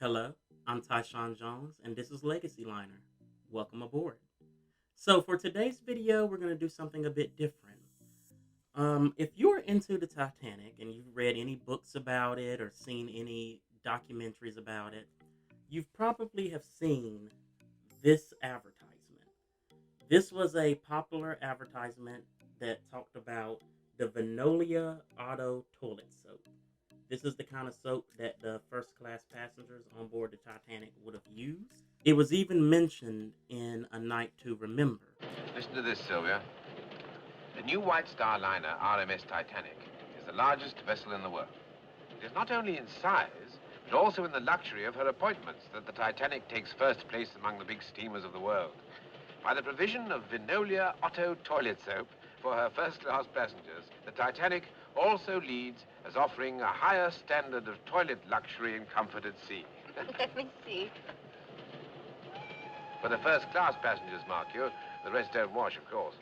Hello, I'm Tyshawn Jones, and this is Legacy Liner. Welcome aboard. So, for today's video, we're going to do something a bit different. If you're into the Titanic and you've read any books about it or seen any documentaries about it, you've probably have seen this advertisement. This was a popular advertisement that talked about the Vinolia Otto toilet soap. This is the kind of soap that the first class passengers on board the Titanic would have used. It was even mentioned in A Night to Remember. Listen to this, Sylvia. The new White Star liner, RMS Titanic, is the largest vessel in the world. It is not only in size, but also in the luxury of her appointments that the Titanic takes first place among the big steamers of the world. By the provision of Vinolia Otto toilet soap for her first-class passengers, the Titanic also leads as offering a higher standard of toilet luxury and comfort at sea. Let me see. For the first-class passengers, mark you, the rest don't wash, of course.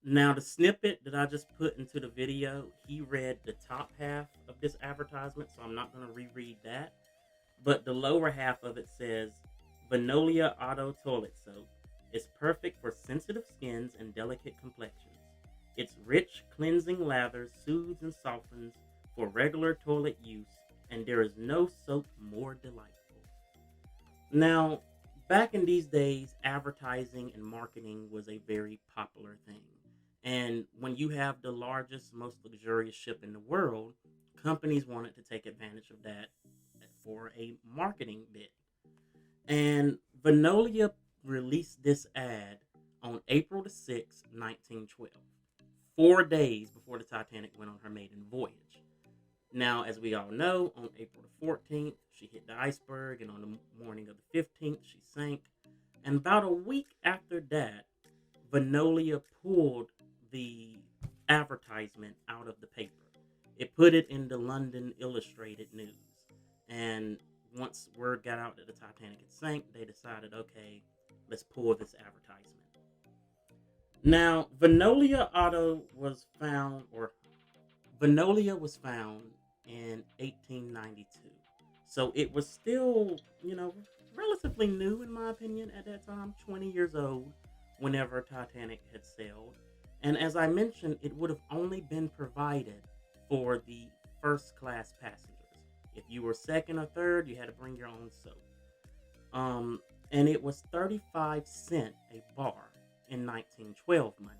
Now, the snippet that I just put into the video, he read the top half of this advertisement, so I'm not going to reread that. But the lower half of it says, Vinolia Otto toilet soap is perfect for sensitive skins and delicate complexions. Its rich, cleansing lather soothes and softens for regular toilet use, and there is no soap more delightful. Now, back in these days, advertising and marketing was a very popular thing. And when you have the largest, most luxurious ship in the world, companies wanted to take advantage of that for a marketing bit. And Vinolia released this ad on April the 6th, 1912, 4 days before the Titanic went on her maiden voyage. Now, as we all know, on April the 14th, she hit the iceberg, and on the morning of the 15th, she sank. And about a week after that, Vinolia pulled the advertisement out of the paper. It put it in the London Illustrated News. And once word got out that the Titanic had sank, they decided, okay, let's pull this advertisement. Now, Vinolia Otto was found, or Vinolia was found in 1892. So it was still, relatively new in my opinion at that time, 20 years old, whenever Titanic had sailed. And as I mentioned, it would have only been provided for the first class passengers. If you were second or third, you had to bring your own soap. And it was 35 cents a bar in 1912 money.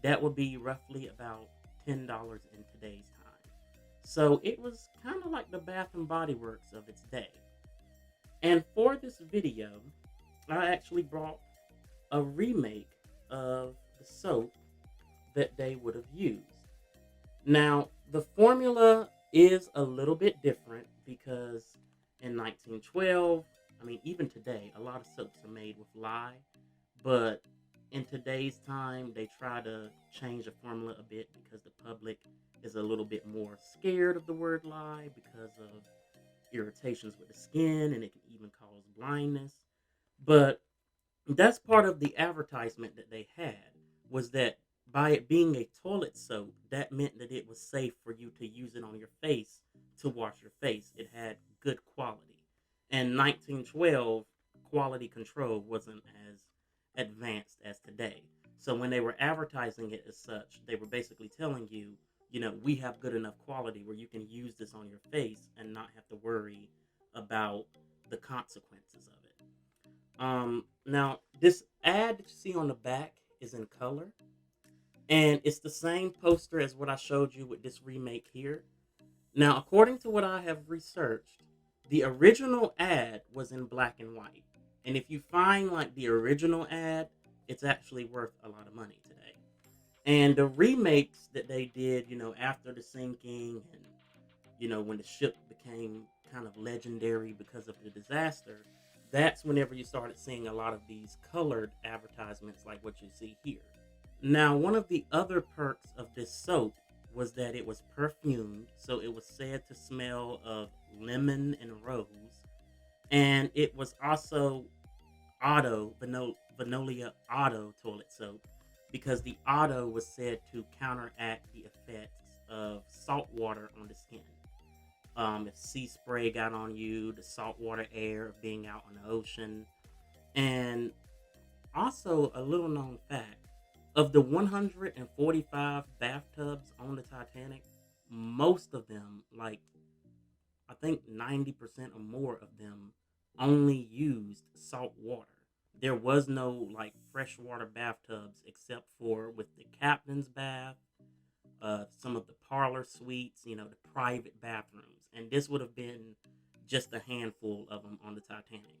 That would be roughly about $10 in today's time. So it was kind of like the Bath and Body Works of its day. And for this video, I actually brought a remake of the soap that they would have used. Now, the formula is a little bit different because in 1912, even today, a lot of soaps are made with lye, but in today's time, they try to change the formula a bit because the public is a little bit more scared of the word lye because of irritations with the skin, and it can even cause blindness. But that's part of the advertisement that they had, was that by it being a toilet soap, that meant that it was safe for you to use it on your face to wash your face. It had good quality. And 1912, quality control wasn't as advanced as today. So when they were advertising it as such, they were basically telling you, we have good enough quality where you can use this on your face and not have to worry about the consequences of it. Now, this ad that you see on the back is in color. And it's the same poster as what I showed you with this remake here. Now, according to what I have researched, the original ad was in black and white. And if you find like the original ad, it's actually worth a lot of money today. And the remakes that they did, after the sinking and, when the ship became kind of legendary because of the disaster, that's whenever you started seeing a lot of these colored advertisements like what you see here. Now, one of the other perks of this soap was that it was perfumed, so it was said to smell of lemon and rose. And it was also Vinolia Otto toilet soap, because the Otto was said to counteract the effects of salt water on the skin. If sea spray got on you, the saltwater air of being out on the ocean. And also, a little known fact of the 145 bathtubs on the Titanic, most of them, like I think 90% or more of them, only used salt water. There was no like freshwater bathtubs except for with the captain's bath, some of the parlor suites, the private bathrooms. And this would have been just a handful of them on the Titanic.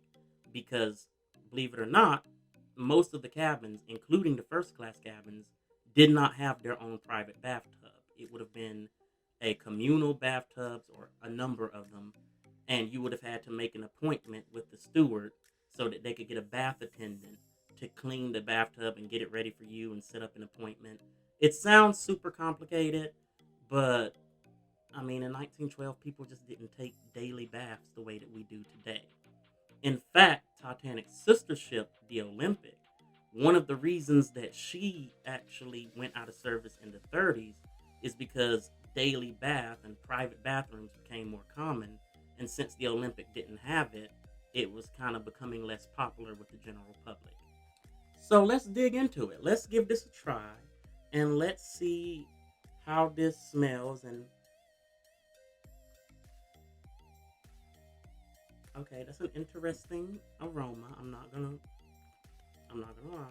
Because, believe it or not, most of the cabins, including the first class cabins, did not have their own private bathtub. It would have been a communal bathtubs or a number of them, and you would have had to make an appointment with the steward so that they could get a bath attendant to clean the bathtub and get it ready for you and set up an appointment. It sounds super complicated, but I mean, in 1912, people just didn't take daily baths the way that we do today. In fact, Titanic's sister ship, the Olympic, one of the reasons that she actually went out of service in the 30s is because daily bath and private bathrooms became more common. And since the Olympic didn't have it, it was kind of becoming less popular with the general public. So let's dig into it. Let's give this a try and let's see how this smells. And okay, that's an interesting aroma. I'm not gonna lie.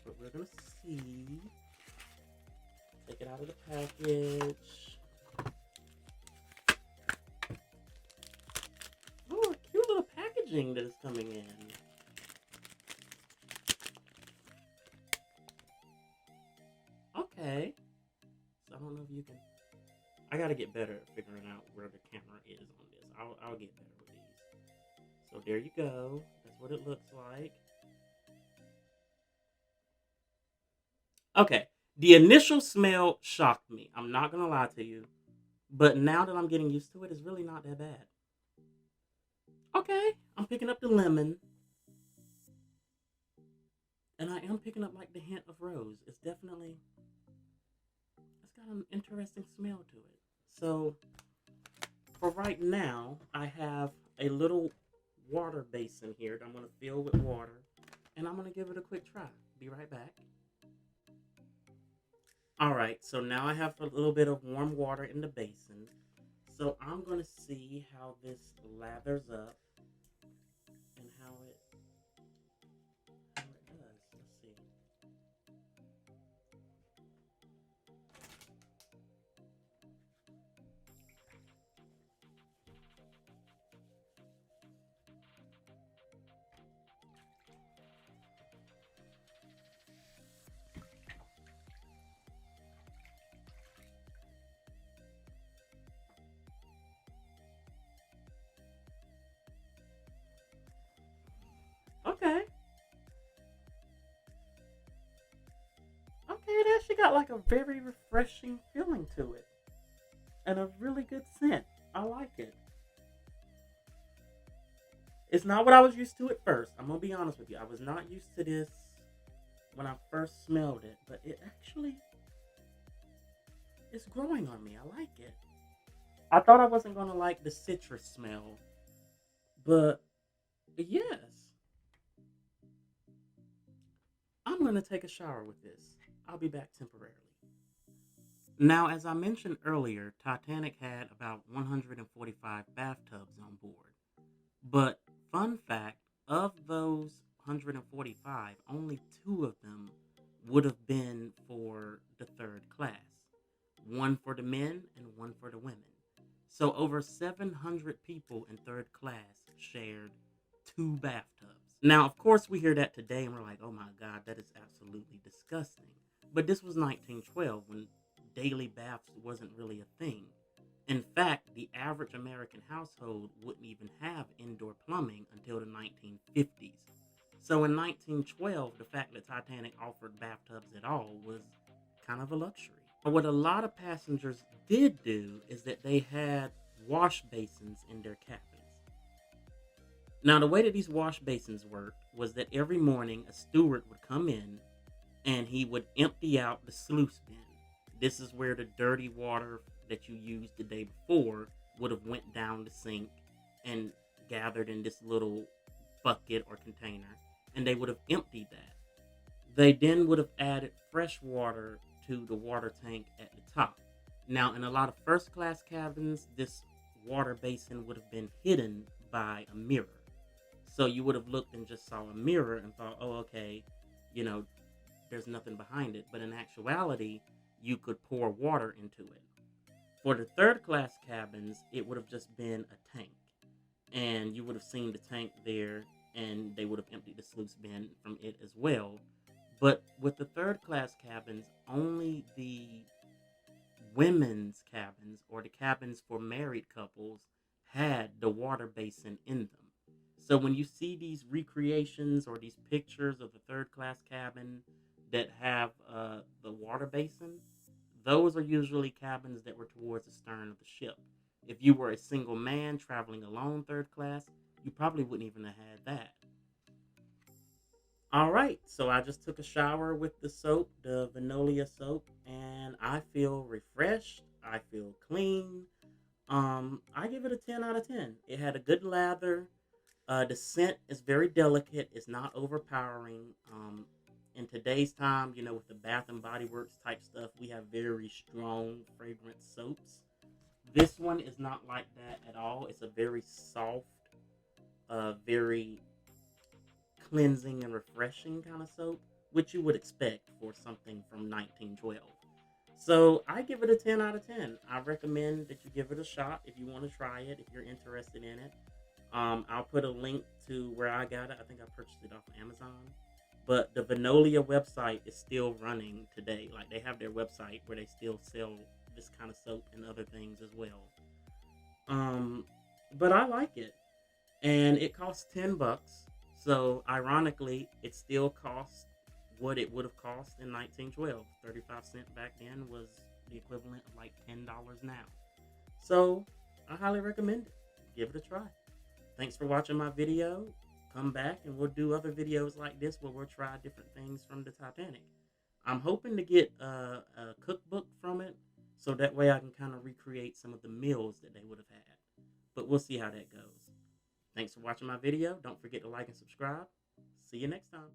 But we're gonna see. Take it out of the package. Oh, a cute little packaging that is coming in. Okay. So I don't know if you can. I gotta get better at figuring out where the camera is on this. I'll get better with these. So there you go. That's what it looks like. Okay. The initial smell shocked me. I'm not gonna lie to you. But now that I'm getting used to it, it's really not that bad. Okay. I'm picking up the lemon. And I am picking up like the hint of rose. It's got an interesting smell to it. So for right now, I have a little water basin here that I'm going to fill with water. And I'm going to give it a quick try. Be right back. All right, so now I have a little bit of warm water in the basin. So I'm going to see how this lathers up and how it does. Let's see. Okay. Okay, it actually got like a very refreshing feeling to it. And a really good scent. I like it. It's not what I was used to at first. I'm gonna be honest with you. I was not used to this when I first smelled it, but it actually is growing on me. I like it. I thought I wasn't gonna like the citrus smell, but yes, I'm gonna take a shower with this. I'll be back temporarily. Now, as I mentioned earlier, Titanic had about 145 bathtubs on board. But, fun fact, of those 145, only two of them would have been for the third class, one for the men and one for the women. So, over 700 people in third class shared two bathtubs. Now, of course, we hear that today and we're like, oh my God, that is absolutely disgusting. But this was 1912 when daily baths wasn't really a thing. In fact, the average American household wouldn't even have indoor plumbing until the 1950s. So in 1912, the fact that Titanic offered bathtubs at all was kind of a luxury. But what a lot of passengers did do is that they had wash basins in their cabins. Now, the way that these wash basins worked was that every morning a steward would come in and he would empty out the sluice bin. This is where the dirty water that you used the day before would have went down the sink and gathered in this little bucket or container, and they would have emptied that. They then would have added fresh water to the water tank at the top. Now, in a lot of first class cabins, this water basin would have been hidden by a mirror. So you would have looked and just saw a mirror and thought, oh, okay, you know, there's nothing behind it. But in actuality, you could pour water into it. For the third class cabins, it would have just been a tank. And you would have seen the tank there, and they would have emptied the sluice bin from it as well. But with the third class cabins, only the women's cabins or the cabins for married couples had the water basin in them. So when you see these recreations or these pictures of the third class cabin that have the water basin, those are usually cabins that were towards the stern of the ship. If you were a single man traveling alone third class, you probably wouldn't even have had that. All right, so I just took a shower with the soap, the Vinolia soap, and I feel refreshed. I feel clean. I give it a 10 out of 10. It had a good lather. The scent is very delicate. It's not overpowering. In today's time, with the Bath and Body Works type stuff, we have very strong fragrant soaps. This one is not like that at all. It's a very soft, very cleansing and refreshing kind of soap, which you would expect for something from 1912. So I give it a 10 out of 10. I recommend that you give it a shot if you want to try it, if you're interested in it. I'll put a link to where I got it. I think I purchased it off of Amazon. But the Vinolia website is still running today. Like, they have their website where they still sell this kind of soap and other things as well. But I like it. And it costs $10. So ironically, it still costs what it would have cost in 1912. 35 cents back then was the equivalent of like $10 now. So I highly recommend it. Give it a try. Thanks for watching my video. Come back and we'll do other videos like this where we'll try different things from the Titanic. I'm hoping to get a cookbook from it so that way I can kind of recreate some of the meals that they would have had. But we'll see how that goes. Thanks for watching my video. Don't forget to like and subscribe. See you next time.